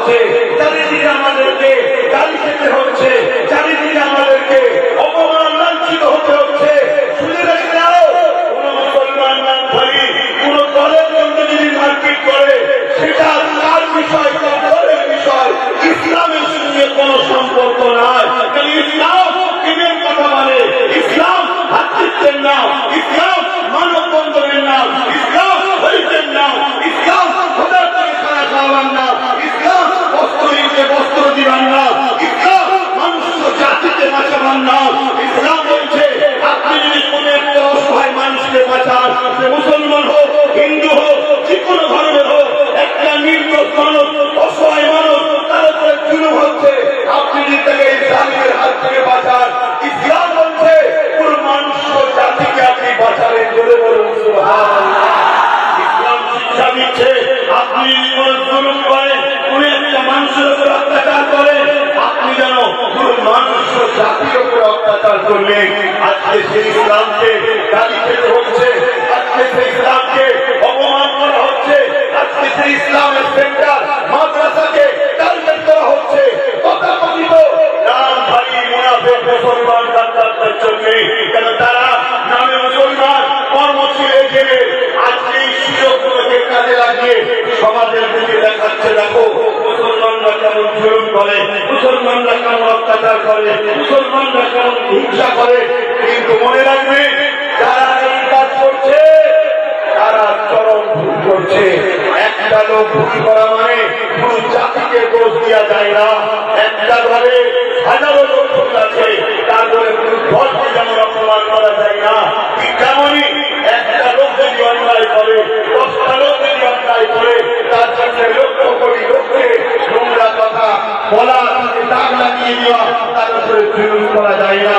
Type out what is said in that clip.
হচ্ছে, চারিদিকে আমাদেরকে গালি খেতে হচ্ছে, চারিদিকে আমাদেরকে অপমান লাঞ্ছিত হতে হচ্ছে। শুনে রেখে দাও, কোন মুসলমান নামধারী কোন দলের জন্য যদি মারপিট করে সেটা তার বিষয়, তার দলের বিষয়, ইসলামের সঙ্গে কোন সম্পর্ক নাই। ইসলাম দিনের কথা মানে, ইসলাম ভাতৃত্বের নাম, ইসলাম মানববন্ধনের নাম, ইসলাম হরিতের নাম, ইসলাম খোদার থেকে খানা খাওয়ার নাম, ইসলাম বস্ত্রহীনকে বস্ত্র দিবার নাম, ইসলাম মানুষ জাতিকে বাঁচাবার নাম। ইসলাম বলছে আপনি যদি কোন একটা অসহায় মানুষকে বাঁচান, সে মুসলমান হোক, হিন্দু হোক, যে কোনো ধর্মের হোক, একটা নির্দোষ মানুষ, অসহায় মানুষ, তার উপরে জুলুম হচ্ছে, আপনি যদি তাকে ইসলামের হাত থেকে বাঁচান, ইসলাম বলছে কোন মানুষ জাতিকে আপনি বাঁচাবেন। বলে বলুন সুবহানাল্লাহ। ইসলাম শিক্ষা দিচ্ছে আপনি যদি কোন জুলুম করেন, কোন একটা মানুষের উপর অত্যাচার করেন, আপনি যেন কোন মানুষ জাতির উপর অত্যাচার করলেন। আজকে সেই ইসলামকে গালি খেতে হচ্ছে, আজকে সেই ইসলামকে অপমান করা হচ্ছে, আজকে সেই ইসলামের সেন্টার মাদ্রাসাকে টার্গেট করা হচ্ছে। তথাকথিত নামধারী মুনাফিক মুসলমান ডাক্তারদের জন্য, কেন তারা নামে মুসলমান, কর্মশীল এজেন্ট, আজকে এই সুযোগগুলোকে কাজে লাগিয়ে সমাজের দিকে দেখাচ্ছে, দেখো মুসলমানরা কেমন জুলুম করে, মুসলমানরা কেমন অত্যাচার করে, মুসলমানরা কেমন হিংসা করে। কিন্তু মনে রাখবে, যারা এই কাজ করছে তারা চরম ভুল করছে। একটা লোক ভুল করা মানে পুরো জাতিকে দোষ দেওয়া যায় না। একটা ঘরে হাজারো লোক ভুল আছে, তার ঘরে পুরো দলকে যেমন অপমান করা যায় না, ঠিক তেমনই একটা লোক যদি অন্যায় করে, 10টা লোক যদি অন্যায় করে, তার জন্য লক্ষ কোটি লোককে নোংরা কথা বলা, দাগ লাগিয়ে দেওয়া, তার উপরে জুলুম করা যায় না।